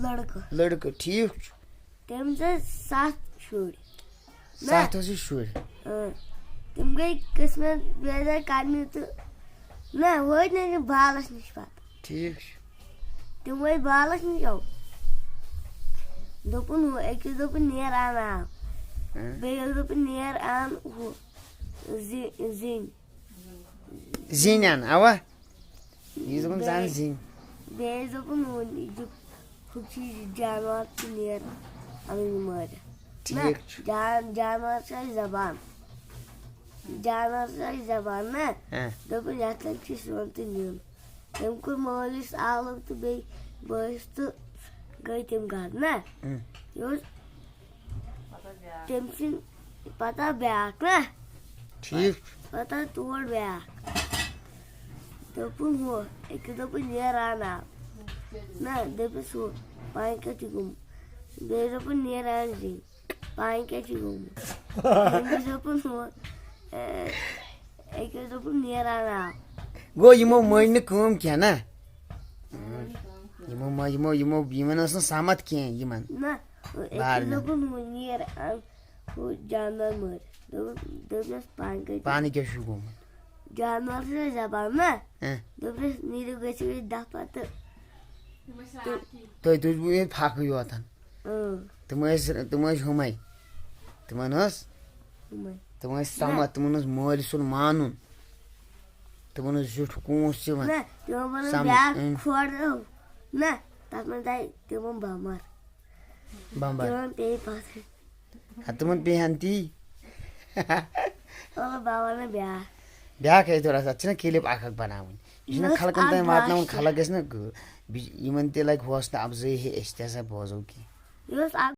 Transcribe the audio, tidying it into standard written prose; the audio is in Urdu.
لڑکہٕ ٹھیٖک چھُ تٔمِس ٲسۍ 7 شُرۍ 7 ٲسِس شُرۍ تِم گٔے قٕسمت بیزار کَرنہِ تہٕ نہ وٲتۍ نہٕ تِم بالَس نِش پَتہٕ ٹھیٖک چھُ تِم وٲتۍ بالَس نِش دوٚپُن ہُہ أکِس دوٚپُن نیر اَن آب بیٚیِس دوٚپُن نیر اَن ہُہ زِنۍ اَن اَوا یہِ دوٚپُن ژٕ اَن زِنۍ بیٚیِس دوٚپُن ہُہ ہُہ چھِ جانوَر تہِ نیر اَنٕنۍ مٲرِتھ ٹھیٖک چھُ جانوَر چھِ اَسہِ زبان نہ دوٚپُن یَتھ لَگہِ چھِ سیُن تہٕ نیُن تٔمۍ کوٚر مٲلِس آلو تہٕ بیٚیہِ بٲیِس تہٕ گٔے تِم گرٕ نہ یہِ اوس تٔمۍ سٕنٛدۍ پَتہٕ آو بیٛاکھ نہ ٹھیٖک چھُ پَتہٕ آو تور بیٛاکھ دوٚپُن ہُہ أکِس دوٚپُن نیر اَن آب نہ دٔپِس ہُہ پانہٕ کیٛاہ چھُ گوٚمُت بیٚیِس دوٚپُن نیر اَن زِنۍ پانہٕ کیٛاہ چھُ گوٚمُت أمِس دوٚپُن ہُہ أکِس دوٚپُن نیر اَن آب گوٚو یِمو مٔنۍ نہٕ کٲم کینٛہہ نہ یِمن ٲس نہٕ سَمَتھ کینٛہہ یِمن نہ أکِس دوٚپُن ہُہ نیر اَن ہُہ جانوَر مٲرِتھ دوٚپنَس پانہٕ کیٛاہ چھُ گوٚمُت جانوَر چھِ اَسہِ زبان نہ دوٚپنَس نیٖرِو گٔژھِو أسۍ دَفتر تہٕ تُہۍ روٗزوٕ ییٚتہِ پھکھٕے یوتن تِم ٲسۍ ہُمے تِمن ٲس سَمَتھ تِمن اوس مٲلۍ سُنٛد مانُن تِمن اوس زیُٹھ کوٗس یِوان نہ تَتھ منٛز آیہِ تِمن بمبر پیٚیہِ پَتہٕ تِمن پیٚیہِ ہن تی بہٕ وَنہٕ بیٛاکھ ٲسۍ ضوٚرتھ اَتھ چھِنہ کِلِپ اکھ بَناوٕنۍ یہِ چھِنہ خلقن تانۍ واتناوُن خلق گژھِ نہ یِمن تہِ لگہِ حوصلہٕ اَفضٲیی ہے أسۍ تہِ ہسا بوزو کینٛہہ